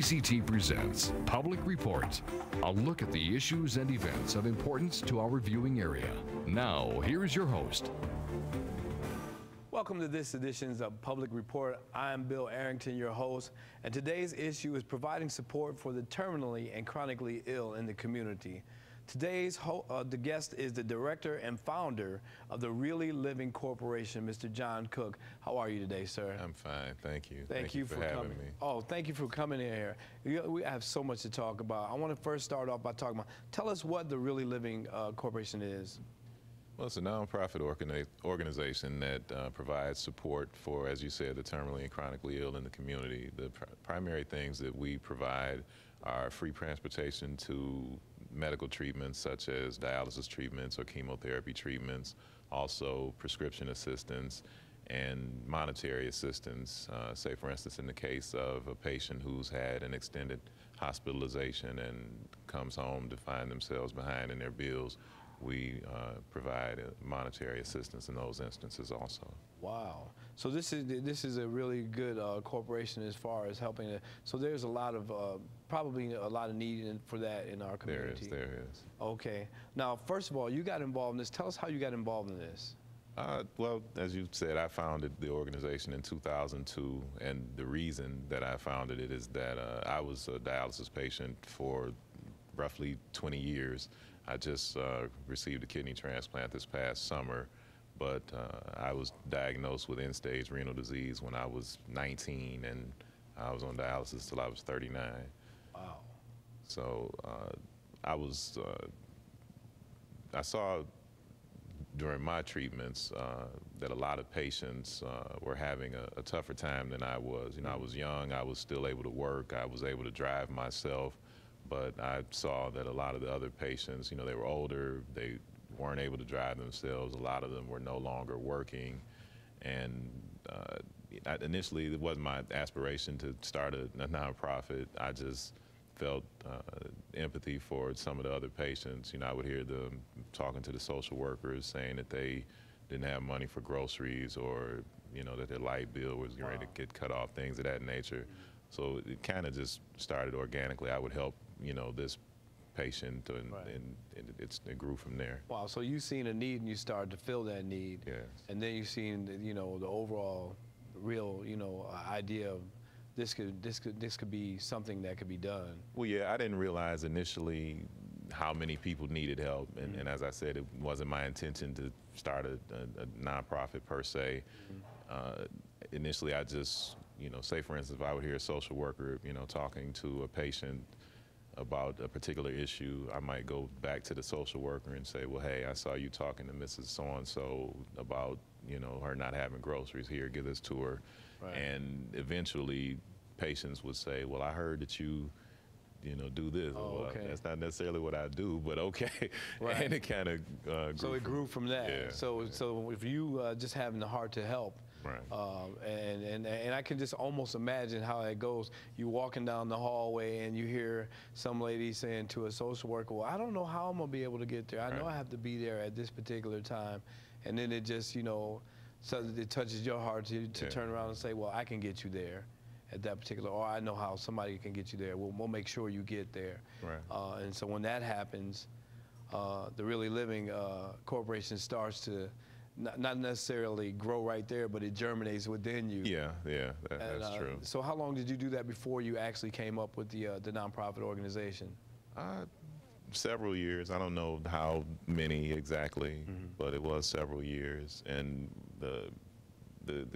PCT presents Public Report, a look at the issues and events of importance to our viewing area. Now, here's your host. Welcome to this edition of Public Report. I'm Bill Arrington, your host, and today's issue is providing support for the terminally and chronically ill in the community. Today's the guest is the director and founder of the Really Living Corporation, Mr. John Cook. How are you today, sir? I'm fine, thank you. Thank you for having coming. me. Oh, thank you for coming in here. We have so much to talk about. I want to first start off by talking about, tell us what the Really Living Corporation is. Well, it's a nonprofit organization that provides support for, as you said, the terminally and chronically ill in the community. The primary things that we provide are free transportation to medical treatments such as dialysis treatments or chemotherapy treatments, also prescription assistance and monetary assistance. Say, for instance, in the case of a patient who's had an extended hospitalization and comes home to find themselves behind in their bills, we provide monetary assistance in those instances also. Wow. So this is a really good corporation as far as helping it. So there's a lot of, probably a lot of need for that in our community. There is. Okay. Now, first of all, you got involved in this. Tell us how you got involved in this. Well, as you said, I founded the organization in 2002, and the reason that I founded it is that I was a dialysis patient for roughly 20 years. I just received a kidney transplant this past summer, but I was diagnosed with end-stage renal disease when I was 19, and I was on dialysis till I was 39. Wow. So I saw during my treatments that a lot of patients were having a tougher time than I was. You know, I was young, I was still able to work, I was able to drive myself, but I saw that a lot of the other patients, you know, they were older, they weren't able to drive themselves, a lot of them were no longer working, and initially it wasn't my aspiration to start a nonprofit. I just felt empathy for some of the other patients. You know, I would hear them talking to the social workers saying that they didn't have money for groceries, or, you know, that their light bill was going to get cut off, things of that nature. So it kind of just started organically. I would help, you know, this patient, and it grew from there. Wow, so you seen a need and you started to fill that need. Yes. And then you seen, you know, the overall real, you know, idea of this could be something that could be done. Well, yeah, I didn't realize initially how many people needed help, and as I said, it wasn't my intention to start a nonprofit per se. Initially, I just, you know, say for instance, if I would hear a social worker, you know, talking to a patient about a particular issue, I might go back to the social worker and say, well, hey, I saw you talking to Mrs. So-and-so about, you know, her not having groceries. Here, give this to her. Right. And eventually, patients would say, well, I heard that you know, do this. Oh, well, okay. That's not necessarily what I do, but okay. Right. And it kind of grew. So it grew from that. Yeah. So if you just having the heart to help, right. And I can just almost imagine how it goes. You walking down the hallway and you hear some lady saying to a social worker, well, I don't know how I'm gonna be able to get there. I know I have to be there at this particular time. And then it just, you know, so it touches your heart to turn around and say, well, I can get you there at that particular, or I know how somebody can get you there. We'll make sure you get there. Right. And so when that happens, the Really Living Corporation starts to not necessarily grow right there, but it germinates within you. Yeah, that's true. So how long did you do that before you actually came up with the nonprofit organization? Several years. I don't know how many exactly, but it was several years. And the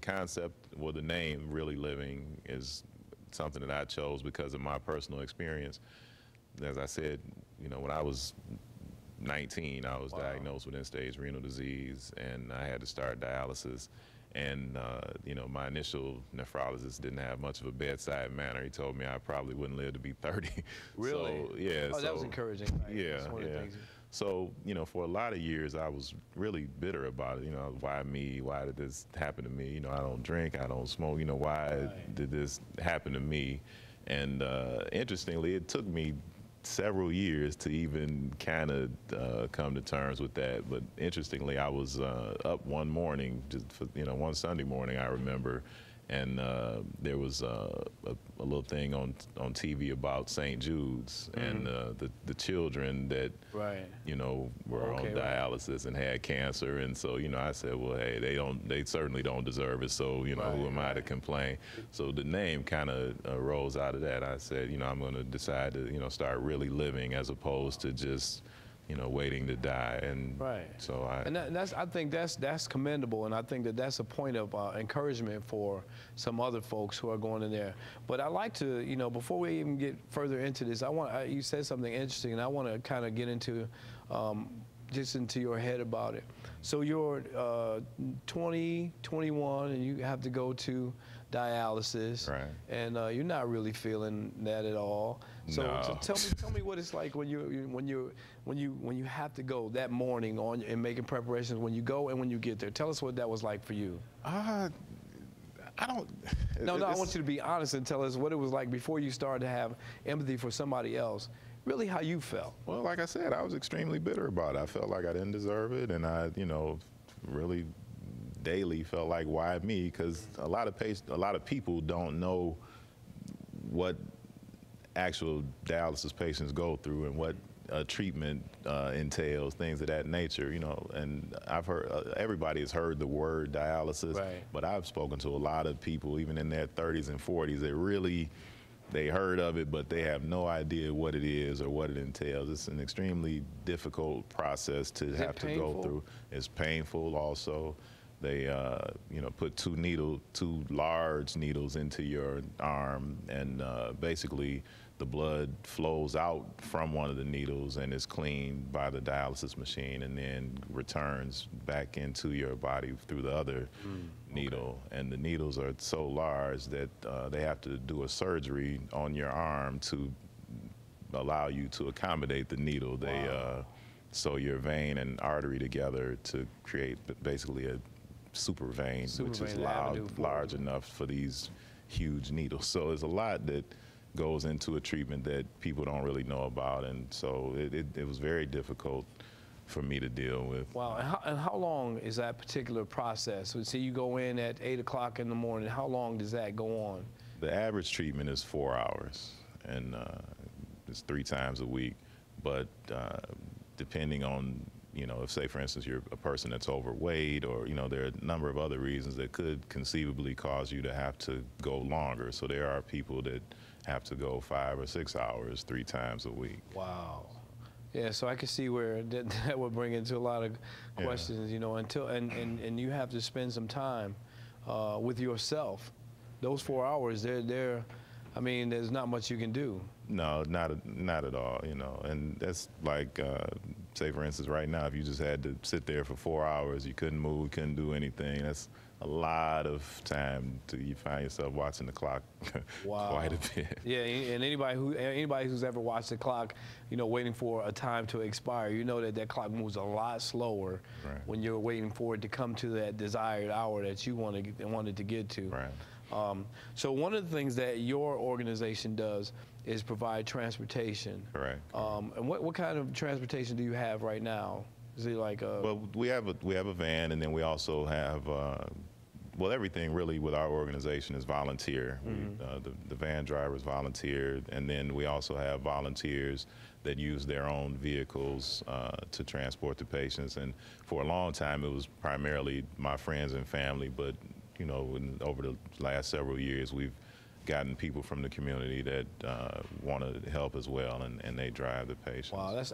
concept, well, the name Really Living is something that I chose because of my personal experience. As I said, you know, when I was 19, I was diagnosed with end-stage renal disease, and I had to start dialysis. And, you know, my initial nephrologist didn't have much of a bedside manner. He told me I probably wouldn't live to be 30. Really? So, yeah. Oh, that was encouraging. Right? Yeah, yeah. So, you know, for a lot of years, I was really bitter about it. You know, why me? Why did this happen to me? You know, I don't drink, I don't smoke. You know, why did this happen to me? And interestingly, it took me several years to even kind of come to terms with that. But interestingly, I was up one morning, just for, you know, one Sunday morning, I remember, and there was a little thing on TV about St. Jude's and the children that you know were on dialysis and had cancer, and so you know I said, well, hey, they certainly don't deserve it, so you know who am I to complain? So the name kind of rose out of that. I said, you know, I'm going to decide to start really living as opposed to just waiting to die. And so I think that's commendable, and I think that's a point of encouragement for some other folks who are going in there. But I like to, before we even get further into this, you said something interesting, and I want to kind of get into just into your head about it. So you're 20, 21, and you have to go to dialysis, and you're not really feeling that at all. So, no. so tell me what it's like when you have to go that morning and making preparations when you go and when you get there. Tell us what that was like for you. I don't. No, I want you to be honest and tell us what it was like before you started to have empathy for somebody else. Really, how you felt. Well, like I said, I was extremely bitter about it. I felt like I didn't deserve it, and I, really daily felt like, why me? Because a lot of people don't know what actual dialysis patients go through and what treatment entails, things of that nature, and I've heard, everybody has heard the word dialysis, but I've spoken to a lot of people, even in their 30s and 40s, that really, they heard of it, but they have no idea what it is or what it entails. It's an extremely difficult process to have to go through. It's painful also. They, put two large needles into your arm, and basically the blood flows out from one of the needles and is cleaned by the dialysis machine, and then returns back into your body through the other needle. And the needles are so large that they have to do a surgery on your arm to allow you to accommodate the needle. They sew your vein and artery together to create basically a super vein, which is large enough for these huge needles. So there's a lot that goes into a treatment that people don't really know about, and so it was very difficult for me to deal with. Wow, and how long is that particular process? So say you go in at 8 o'clock in the morning, how long does that go on? The average treatment is 4 hours, and it's 3 times a week, but depending on, if, say, for instance, you're a person that's overweight, or, there are a number of other reasons that could conceivably cause you to have to go longer. So there are people that have to go 5 or 6 hours 3 times a week. Wow. Yeah, so I can see where that would bring into a lot of questions, and you have to spend some time with yourself. Those 4 hours, I mean, there's not much you can do. No, not at all, and that's like, say for instance, right now, if you just had to sit there for 4 hours, you couldn't move, couldn't do anything. That's a lot of time you find yourself watching the clock quite a bit. Yeah, and anybody who's ever watched the clock, waiting for a time to expire, that clock moves a lot slower when you're waiting for it to come to that desired hour that you wanted to get to. So one of the things that your organization does is provide transportation. Correct. And what kind of transportation do you have right now? Is it like a... Well, we have a van, and then we also have well, everything really with our organization is volunteer. The van drivers volunteer, and then we also have volunteers that use their own vehicles to transport the patients. And for a long time, it was primarily my friends and family, but over the last several years, we've gotten people from the community that want to help as well, and they drive the patients. Wow, that's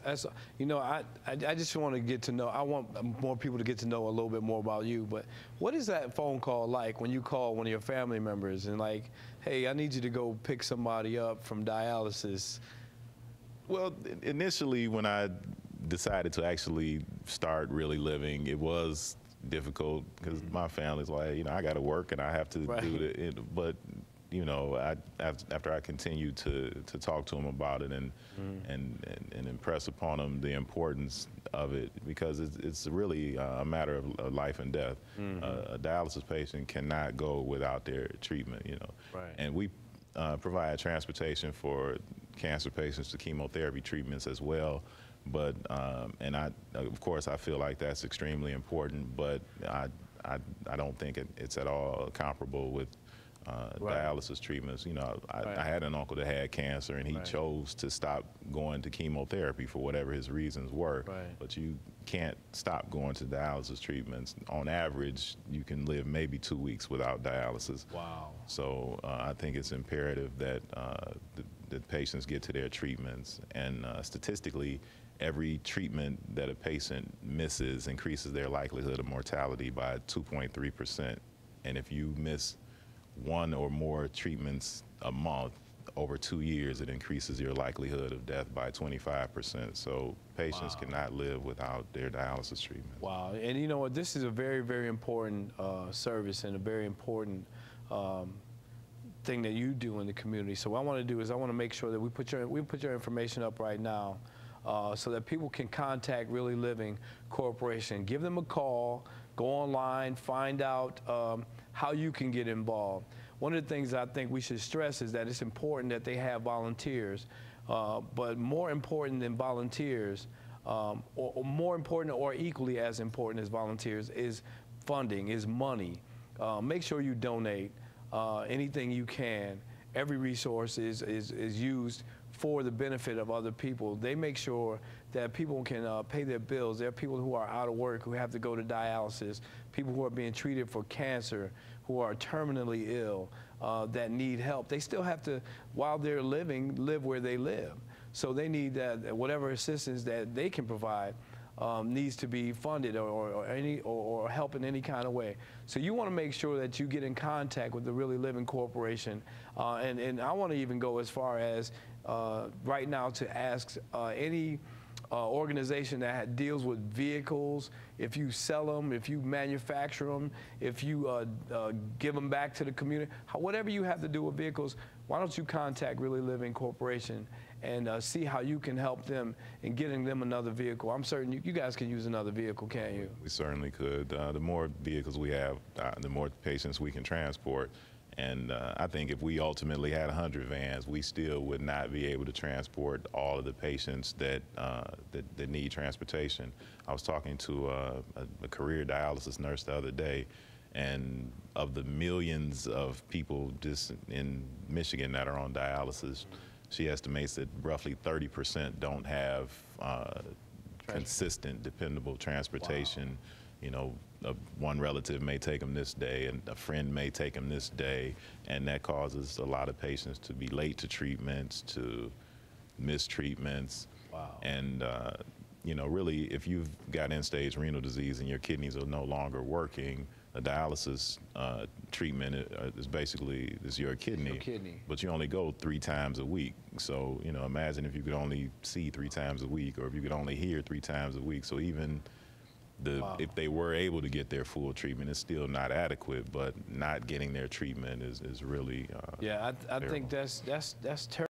I just want to get to know. I want more people to get to know a little bit more about you. But what is that phone call like when you call one of your family members and like, hey, I need you to go pick somebody up from dialysis? Well, initially when I decided to actually start really living, it was difficult because my family's like, I got to work and I have to do it. But after I continued to talk to them about it and impress upon them the importance of it, because it's really a matter of life and death. A dialysis patient cannot go without their treatment, And we provide transportation for cancer patients to chemotherapy treatments as well. But and of course, I feel like that's extremely important. But I don't think it's at all comparable with dialysis treatments. You know, I had an uncle that had cancer, and he chose to stop going to chemotherapy for whatever his reasons were. But you can't stop going to dialysis treatments. On average, you can live maybe 2 weeks without dialysis. Wow. So I think it's imperative that the patients get to their treatments, and statistically, every treatment that a patient misses increases their likelihood of mortality by 2.3%. And if you miss one or more treatments a month over 2 years, it increases your likelihood of death by 25%. So patients cannot live without their dialysis treatment. Wow. And you know what? This is a very, very important service, and a very important thing that you do in the community. So what I want to do is I want to make sure that we put your information up right now, so that people can contact Really Living Corporation. Give them a call, go online, find out how you can get involved. One of the things I think we should stress is that it's important that they have volunteers, but more important than volunteers, or more important or equally as important as volunteers, is funding, is money. Make sure you donate anything you can. Every resource is used for the benefit of other people. They make sure that people can pay their bills. There are people who are out of work who have to go to dialysis, people who are being treated for cancer, who are terminally ill, that need help. They still have to, while they're living, live where they live. So they need that, whatever assistance that they can provide needs to be funded or help in any kind of way. So you want to make sure that you get in contact with the Really Living Corporation. And I want to even go as far as right now to ask any organization that deals with vehicles, if you sell them, if you manufacture them, if you give them back to the community, whatever you have to do with vehicles, why don't you contact Really Living Corporation and see how you can help them in getting them another vehicle. I'm certain you guys can use another vehicle, can't you? We certainly could. The more vehicles we have, the more patients we can transport. And I think if we ultimately had 100 vans, we still would not be able to transport all of the patients that need transportation. I was talking to a career dialysis nurse the other day, and of the millions of people just in Michigan that are on dialysis, she estimates that roughly 30% don't have consistent, dependable transportation. You know, one relative may take them this day, and a friend may take them this day, and that causes a lot of patients to be late to treatments, to miss treatments. And you know, really, if you've got end-stage renal disease and your kidneys are no longer working, a dialysis treatment is basically your kidney, but you only go 3 times a week. So, you know, imagine if you could only see 3 times a week, or if you could only hear 3 times a week. So even if they were able to get their full treatment, it's still not adequate, but not getting their treatment is really I think that's terrible.